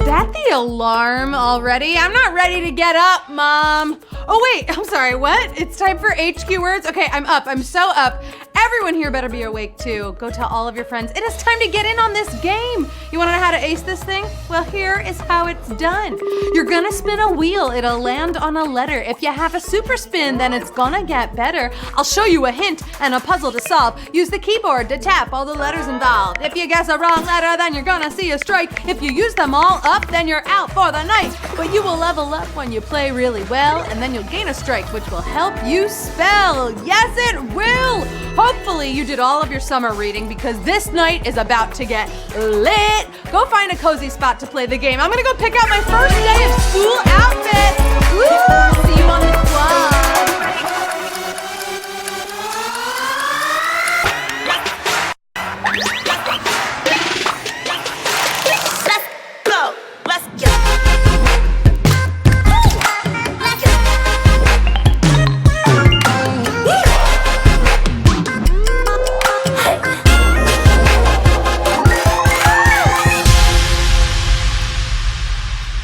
that the alarm already? I'm not ready to get up, Mom. Oh wait, I'm sorry, what? It's time for HQ words? Okay, I'm up, I'm so up. Everyone here better be awake too. Go tell all of your friends. It is time to get in on this game. You wanna know how to ace this thing? Well, here is how it's done. You're gonna spin a wheel. It'll land on a letter. If you have a super spin, then it's gonna get better. I'll show you a hint and a puzzle to solve. Use the keyboard to tap all the letters involved. If you guess a wrong letter, then you're gonna see a strike. If you use them all up, then you're out for the night. But you will level up when you play really well, and then you'll gain a strike, which will help you spell. Yes, it will! Hopefully you did all of your summer reading because this night is about to get lit. Go find a cozy spot to play the game. I'm gonna go pick out my first day of school outfit. Woo! See you on the quad.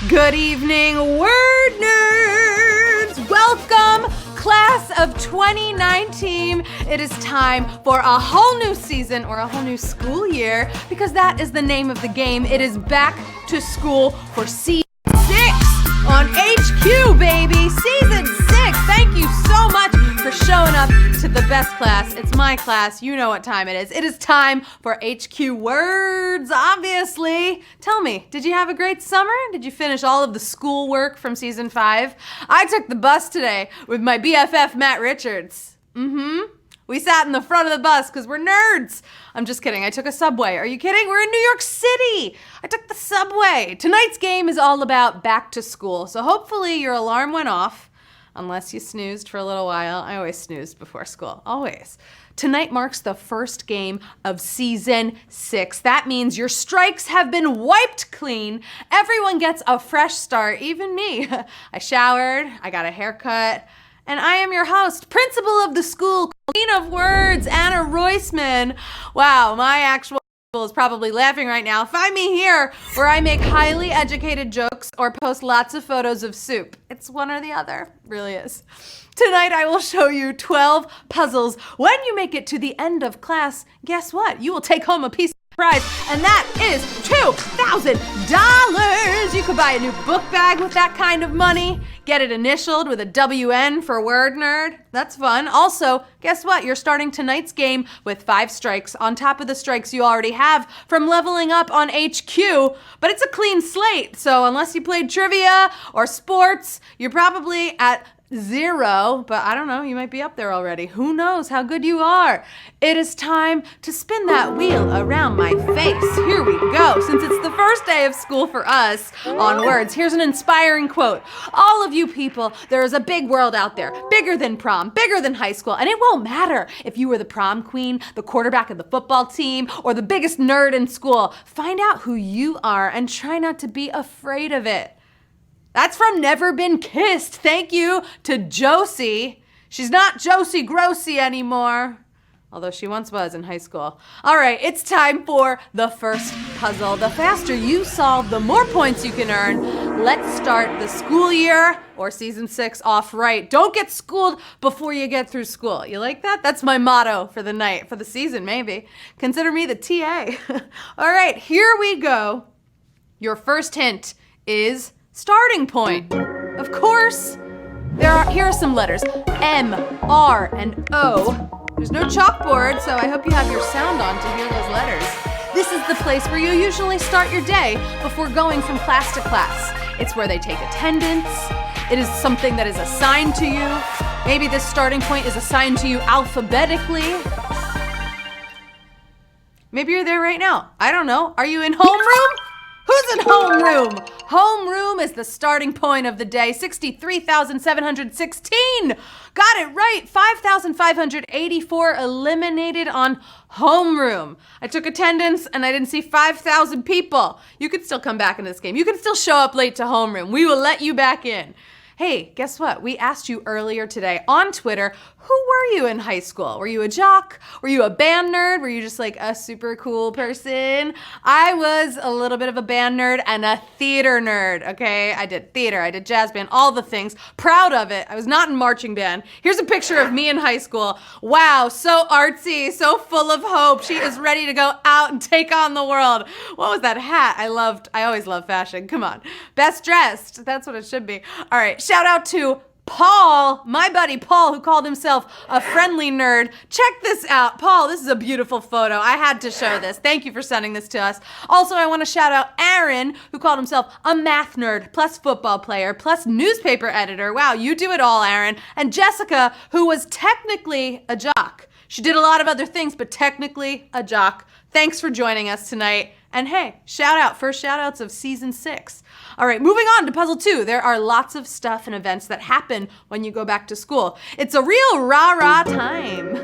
Good evening, word nerds! Welcome, class of 2019. It is time for a whole new season or a whole new school year because that is the name of the game. It is back to school for season 6 on HQ, baby. Season 6. Thank you so much for showing up to the best class. It's my class. You know what time it is. It is time for HQ words, obviously. Tell me, did you have a great summer? Did you finish all of the schoolwork from season 5? I took the bus today with my BFF, Matt Richards. We sat in the front of the bus because we're nerds. I'm just kidding. I took a subway. Are you kidding? We're in New York City. I took the subway. Tonight's game is all about back to school. So hopefully your alarm went off. Unless you snoozed for a little while. I always snoozed before school, always. Tonight marks the first game of season 6. That means your strikes have been wiped clean. Everyone gets a fresh start, even me. I showered, I got a haircut, and I am your host, principal of the school, queen of words, Anna Roisman. Wow, my actual is probably laughing right now. Find me here where I make highly educated jokes or post lots of photos of soup. It's one or the other, really is. Tonight I will show you 12 puzzles. When you make it to the end of class, guess what? You will take home a piece of prize, and that is $2,000. You could buy a new book bag with that kind of money. Get it initialed with a WN for word nerd. That's fun. Also, guess what? You're starting tonight's game with 5 strikes on top of the strikes you already have from leveling up on HQ, but it's a clean slate. So unless you played trivia or sports, you're probably at 0, but I don't know, you might be up there already. Who knows how good you are? It is time to spin that wheel around my face. Here we go. Since it's the first day of school for us on words, here's an inspiring quote. All of you people, there is a big world out there, bigger than prom, bigger than high school, and it won't matter if you were the prom queen, the quarterback of the football team, or the biggest nerd in school. Find out who you are and try not to be afraid of it. That's from Never Been Kissed. Thank you to Josie. She's not Josie Grossi anymore, although she once was in high school. All right, it's time for the first puzzle. The faster you solve, the more points you can earn. Let's start the school year or season 6 off right. Don't get schooled before you get through school. You like that? That's my motto for the night, for the season maybe. Consider me the TA. All right, here we go. Your first hint is starting point. Of course, here are some letters. M, R, and O. There's no chalkboard, so I hope you have your sound on to hear those letters. This is the place where you usually start your day before going from class to class. It's where they take attendance. It is something that is assigned to you. Maybe this starting point is assigned to you alphabetically. Maybe you're there right now. I don't know. Are you in homeroom? Who's in homeroom? Homeroom is the starting point of the day. 63,716. Got it right. 5,584 eliminated on homeroom. I took attendance and I didn't see 5,000 people. You could still come back in this game. You can still show up late to homeroom. We will let you back in. Hey, guess what? We asked you earlier today on Twitter, who were you in high school? Were you a jock? Were you a band nerd? Were you just like a super cool person? I was a little bit of a band nerd and a theater nerd, okay? I did theater, I did jazz band, all the things. Proud of it. I was not in marching band. Here's a picture of me in high school. Wow, so artsy, so full of hope. She is ready to go out and take on the world. What was that hat? I always love fashion. Come on. Best dressed. That's what it should be. All right, shout out to Paul, my buddy Paul, who called himself a friendly nerd. Check this out. Paul, this is a beautiful photo. I had to show this. Thank you for sending this to us. Also, I want to shout out Aaron, who called himself a math nerd, plus football player, plus newspaper editor. Wow, you do it all, Aaron. And Jessica, who was technically a jock. She did a lot of other things, but technically a jock. Thanks for joining us tonight. And hey, first shout outs of season 6. All right, moving on to puzzle 2. There are lots of stuff and events that happen when you go back to school. It's a real rah-rah time.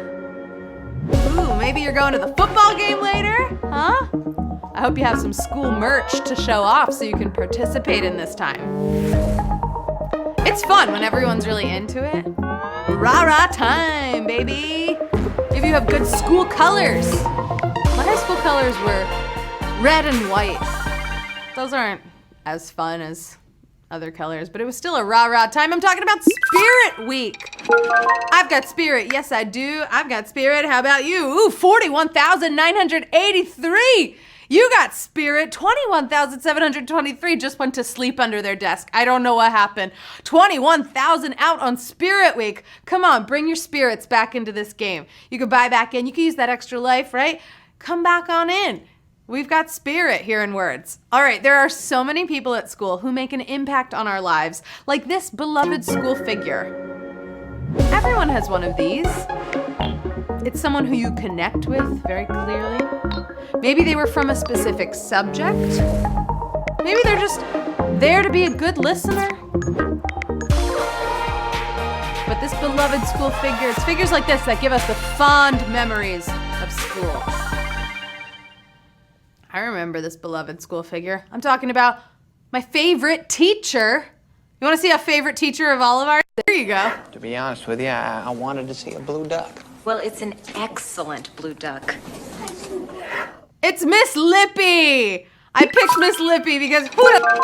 Ooh, maybe you're going to the football game later, huh? I hope you have some school merch to show off so you can participate in this time. It's fun when everyone's really into it. Rah-rah time, baby. Maybe you have good school colors. My high school colors were red and white. Those aren't as fun as other colors, but it was still a rah-rah time. I'm talking about Spirit Week. I've got spirit. Yes, I do. I've got spirit. How about you? Ooh, 41,983. You got spirit. 21,723 just went to sleep under their desk. I don't know what happened. 21,000 out on Spirit Week. Come on, bring your spirits back into this game. You could buy back in. You can use that extra life, right? Come back on in. We've got spirit here in words. All right, there are so many people at school who make an impact on our lives, like this beloved school figure. Everyone has one of these. It's someone who you connect with very clearly. Maybe they were from a specific subject. Maybe they're just there to be a good listener. But this beloved school figure, it's figures like this that give us the fond memories of school. I remember this beloved school figure. I'm talking about my favorite teacher. You want to see a favorite teacher of all of ours? There you go. To be honest with you, I wanted to see a blue duck. Well, it's an excellent blue duck. It's Miss Lippy. I picked Miss Lippy because who the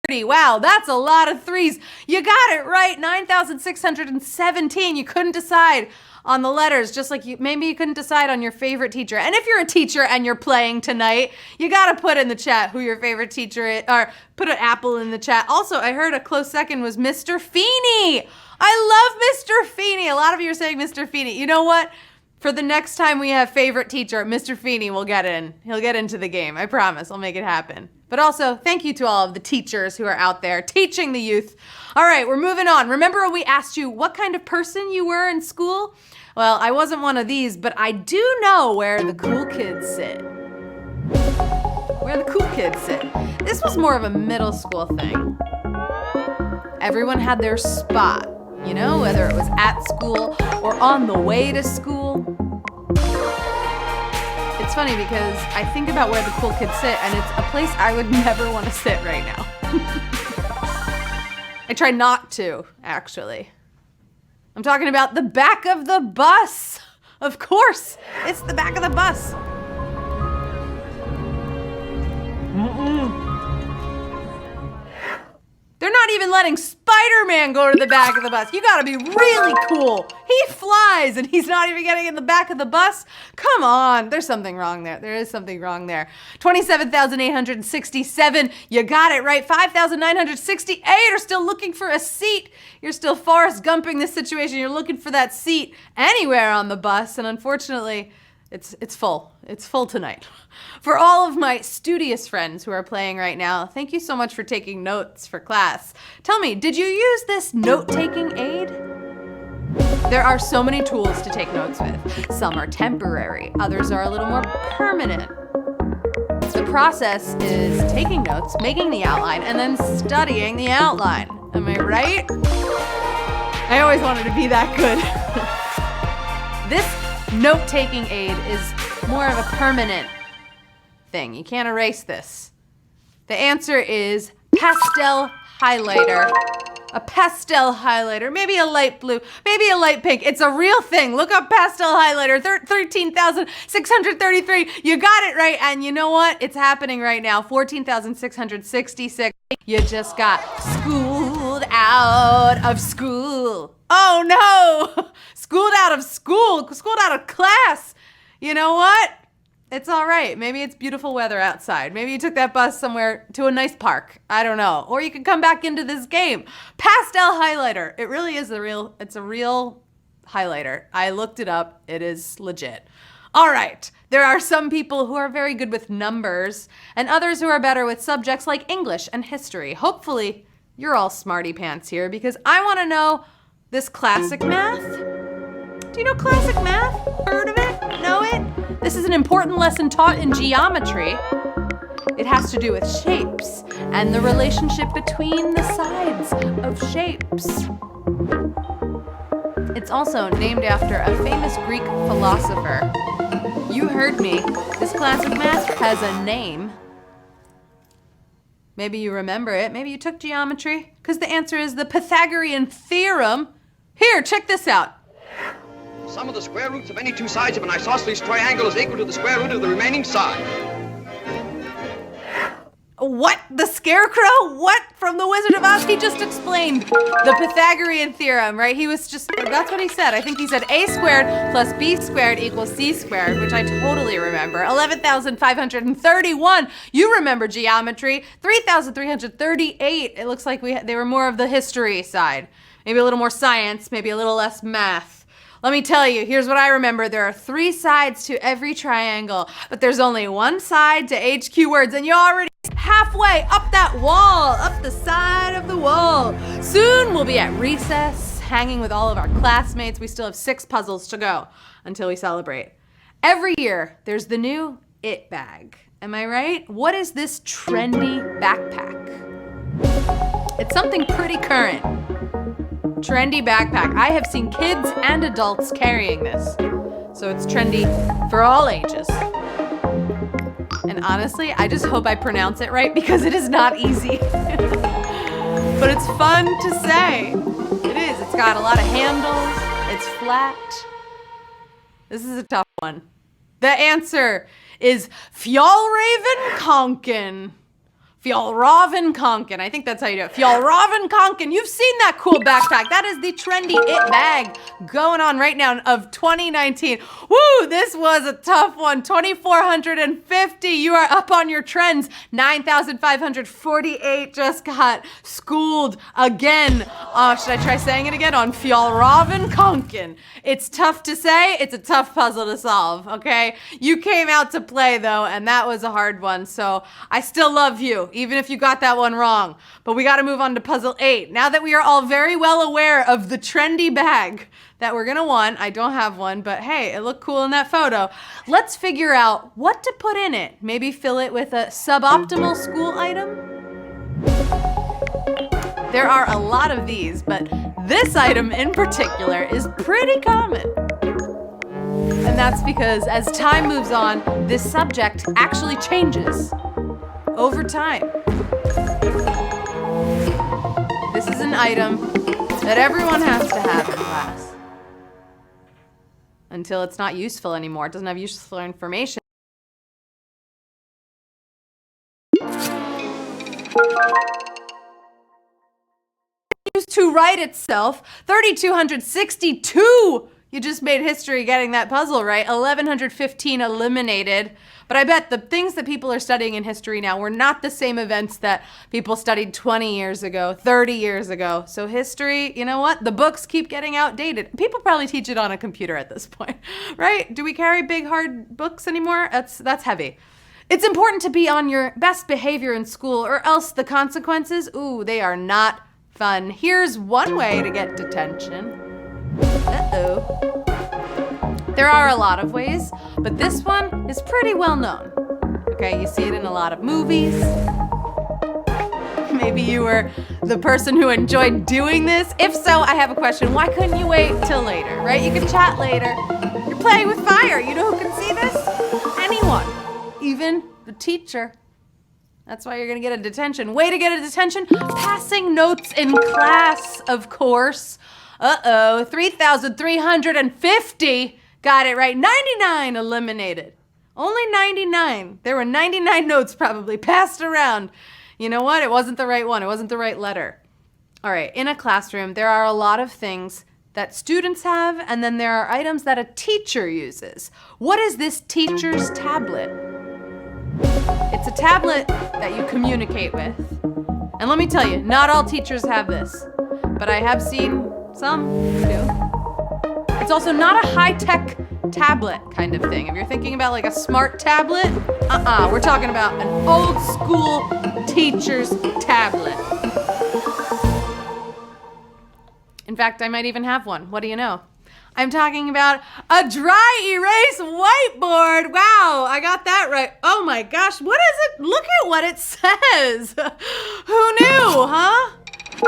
Wow, that's a lot of threes. You got it right, 9,617. You couldn't decide on the letters, just like maybe you couldn't decide on your favorite teacher. And if you're a teacher and you're playing tonight, you gotta put in the chat who your favorite teacher is, or put an apple in the chat. Also, I heard a close second was Mr. Feeney. I love Mr. Feeney. A lot of you are saying Mr. Feeney. You know what? For the next time we have favorite teacher, Mr. Feeney will get in. He'll get into the game. I promise. I'll make it happen. But also, thank you to all of the teachers who are out there teaching the youth. All right, we're moving on. Remember when we asked you what kind of person you were in school? Well, I wasn't one of these, but I do know where the cool kids sit. Where the cool kids sit. This was more of a middle school thing. Everyone had their spot, you know, whether it was at school or on the way to school. It's funny because I think about where the cool kids sit, and it's a place I would never want to sit right now. I try not to, actually. I'm talking about the back of the bus. Of course, it's the back of the bus. They're not even letting Spider-Man go to the back of the bus. You gotta be really cool. He flies and he's not even getting in the back of the bus. Come on, there's something wrong there. There is something wrong there. 27,867, you got it right. 5,968 are still looking for a seat. You're still Forrest Gumping this situation. You're looking for that seat anywhere on the bus, and unfortunately, it's full. It's full tonight. For all of my studious friends who are playing right now, thank you so much for taking notes for class. Tell me, did you use this note-taking aid? There are so many tools to take notes with. Some are temporary, others are a little more permanent. The process is taking notes, making the outline, and then studying the outline. Am I right? I always wanted to be that good. This note-taking aid is more of a permanent thing. You can't erase this. The answer is pastel highlighter. A pastel highlighter, maybe a light blue, maybe a light pink. It's a real thing. Look up pastel highlighter, 13,633. You got it right, and you know what? It's happening right now, 14,666. You just got schooled out of school. Oh no! Schooled out of school, schooled out of class. You know what? It's all right. Maybe it's beautiful weather outside. Maybe you took that bus somewhere to a nice park. I don't know. Or you can come back into this game. Pastel highlighter. It really is it's a real highlighter. I looked it up. It is legit. All right. There are some people who are very good with numbers and others who are better with subjects like English and history. Hopefully, you're all smarty pants here because I want to know this classic math. Do you know classic math? Heard of it? Know it? This is an important lesson taught in geometry. It has to do with shapes and the relationship between the sides of shapes. It's also named after a famous Greek philosopher. You heard me. This classic math has a name. Maybe you remember it. Maybe you took geometry, because the answer is the Pythagorean theorem. Here, check this out. Sum of the square roots of any two sides of an isosceles triangle is equal to the square root of the remaining side. What? The Scarecrow? What? From the Wizard of Oz? He just explained the Pythagorean theorem, right? That's what he said. I think he said a squared plus b squared equals c squared, which I totally remember. 11,531. You remember geometry. 3,338. It looks like they were more of the history side. Maybe a little more science, maybe a little less math. Let me tell you, here's what I remember. There are 3 sides to every triangle, but there's only one side to HQ words, and you're already halfway up that wall, up the side of the wall. Soon we'll be at recess, hanging with all of our classmates. We still have 6 puzzles to go until we celebrate. Every year, there's the new It bag. Am I right? What is this trendy backpack? It's something pretty current. Trendy backpack. I have seen kids and adults carrying this. So it's trendy for all ages. And honestly, I just hope I pronounce it right because it is not easy. But it's fun to say. It is. It's got a lot of handles. It's flat. This is a tough one. The answer is Fjallraven-Konken. Fjallraven-Konken. I think that's how you do it. Fjallraven-Konken. You've seen that cool backpack. That is the trendy It bag going on right now of 2019. Woo, this was a tough one. 2,450. You are up on your trends. 9,548 just got schooled again. Should I try saying it again? On Fjallraven-Konken. It's tough to say. It's a tough puzzle to solve, okay? You came out to play, though, and that was a hard one. So I still love you, even if you got that one wrong. But we got to move on to puzzle 8. Now that we are all very well aware of the trendy bag that we're going to want, I don't have one, but hey, it looked cool in that photo. Let's figure out what to put in it. Maybe fill it with a suboptimal school item. There are a lot of these, but this item in particular is pretty common. And that's because as time moves on, this subject actually changes over time. This is an item that everyone has to have in class until it's not useful anymore. It doesn't have useful information. Used to write itself. 3,262. You just made history getting that puzzle right. 1,115 eliminated. But I bet the things that people are studying in history now were not the same events that people studied 20 years ago, 30 years ago. So history, you know what? The books keep getting outdated. People probably teach it on a computer at this point, right? Do we carry big, hard books anymore? That's heavy. It's important to be on your best behavior in school or else the consequences, ooh, they are not fun. Here's one way to get detention. Uh-oh. There are a lot of ways, but this one is pretty well known. Okay, you see it in a lot of movies. Maybe you were the person who enjoyed doing this. If so, I have a question. Why couldn't you wait till later, right? You can chat later. You're playing with fire. You know who can see this? Anyone, even the teacher. That's why you're gonna get a detention. Way to get a detention. Passing notes in class, of course. 3,350. Got it right. 99 eliminated. Only 99. There were 99 notes probably passed around. You know what? It wasn't the right one. It wasn't the right letter. All right, in a classroom, there are a lot of things that students have, and then there are items that a teacher uses. What is this teacher's tablet? It's a tablet that you communicate with. And let me tell you, not all teachers have this, but I have seen some do. It's also not a high-tech tablet kind of thing. If you're thinking about like a smart tablet, we're talking about an old school teacher's tablet. In fact, I might even have one. What do you know? I'm talking about a dry erase whiteboard. Wow, I got that right. Oh my gosh, what is it? Look at what it says. Who knew, huh?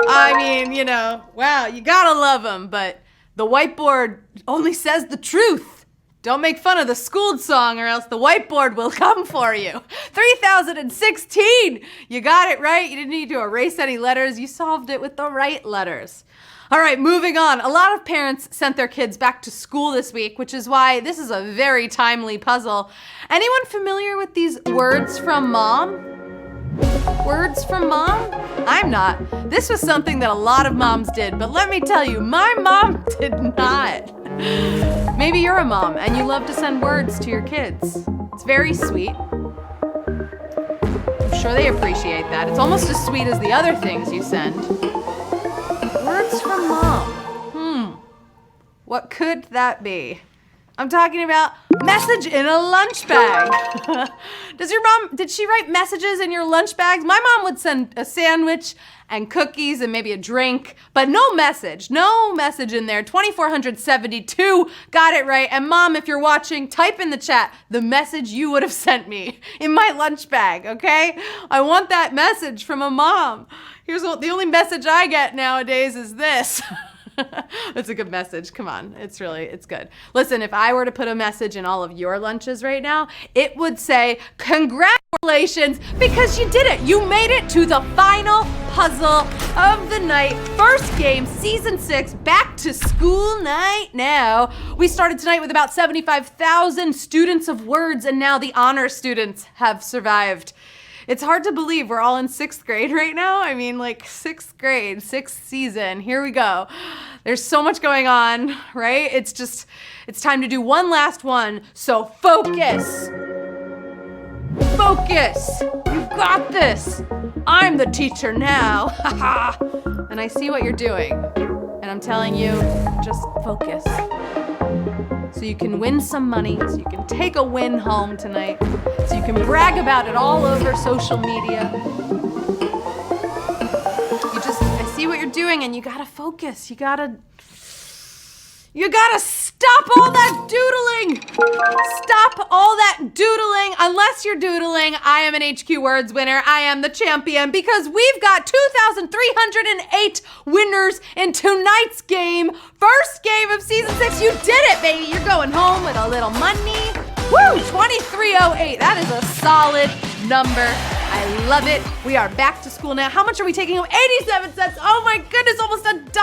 I mean, you know, wow, you gotta love them, but the whiteboard only says the truth. Don't make fun of the schooled song or else the whiteboard will come for you. 3,016. You got it right. You didn't need to erase any letters. You solved it with the right letters. All right, moving on. A lot of parents sent their kids back to school this week, which is why this is a very timely puzzle. Anyone familiar with these words from mom? Words from mom? I'm not. This was something that a lot of moms did, but let me tell you, my mom did not. Maybe you're a mom and you love to send words to your kids. It's very sweet. I'm sure they appreciate that. It's almost as sweet as the other things you send. Words from mom. What could that be? I'm talking about message in a lunch bag. Did she write messages in your lunch bags? My mom would send a sandwich and cookies and maybe a drink, but no message in there. 2,472, got it right. And mom, if you're watching, type in the chat the message you would have sent me in my lunch bag, okay? I want that message from a mom. The only message I get nowadays is this. That's a good message. Come on. It's good. Listen, if I were to put a message in all of your lunches right now, it would say, congratulations, because you did it. You made it to the final puzzle of the night. First game, season 6, back to school night now. We started tonight with about 75,000 students of words, and now the honor students have survived. It's hard to believe we're all in 6th grade right now. I mean, like 6th grade, 6th season. Here we go. There's so much going on, right? It's time to do one last one. So focus. Focus. You got this. I'm the teacher now. And I see what you're doing. And I'm telling you, just focus. So you can win some money, so you can take a win home tonight, so you can brag about it all over social media. I see what you're doing, and you gotta focus. You gotta stop all that doodling. Stop all that doodling. Unless you're doodling, I am an HQ Words winner. I am the champion because we've got 2,308 winners in tonight's game. First game of season 6. You did it, baby. You're going home with a little money. Woo, 2,308. That is a solid number. I love it. We are back to school now. How much are we taking home? 87 cents. Oh my goodness, almost $1.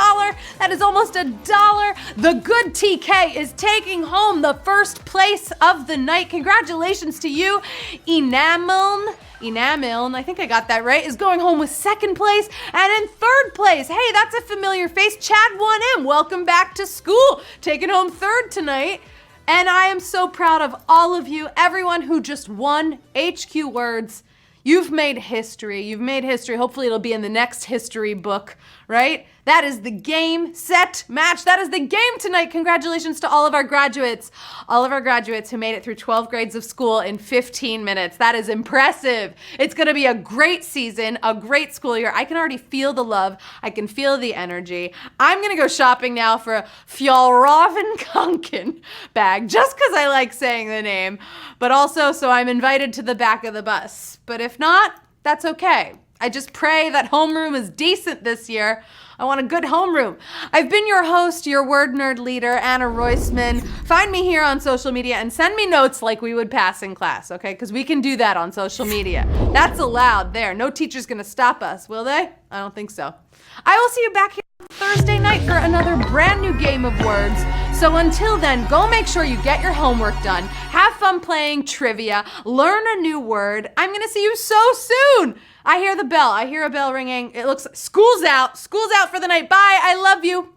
That is almost $1. The good TK is taking home the first place of the night. Congratulations to you. Enamiln, I think I got that right, is going home with 2nd place. And in 3rd place, hey, that's a familiar face, Chad 1M. Welcome back to school. Taking home 3rd tonight. And I am so proud of all of you, everyone who just won HQ Words. You've made history. You've made history. Hopefully it'll be in the next history book, right? That is the game, set, match. That is the game tonight. Congratulations to all of our graduates who made it through 12 grades of school in 15 minutes. That is impressive. It's going to be a great season, a great school year. I can already feel the love. I can feel the energy. I'm going to go shopping now for a Fjallravenkanken bag, just because I like saying the name, but also so I'm invited to the back of the bus. But if not, that's okay. I just pray that homeroom is decent this year. I want a good homeroom. I've been your host, your word nerd leader, Anna Roisman. Find me here on social media and send me notes like we would pass in class, okay? Because we can do that on social media. That's allowed there. No teacher's gonna stop us, will they? I don't think so. I will see you back here Thursday night for another brand new game of words. So until then, go make sure you get your homework done, have fun playing trivia, learn a new word. I'm gonna see you so soon. I hear the bell. I hear a bell ringing. It looks, school's out. School's out for the night. Bye. I love you.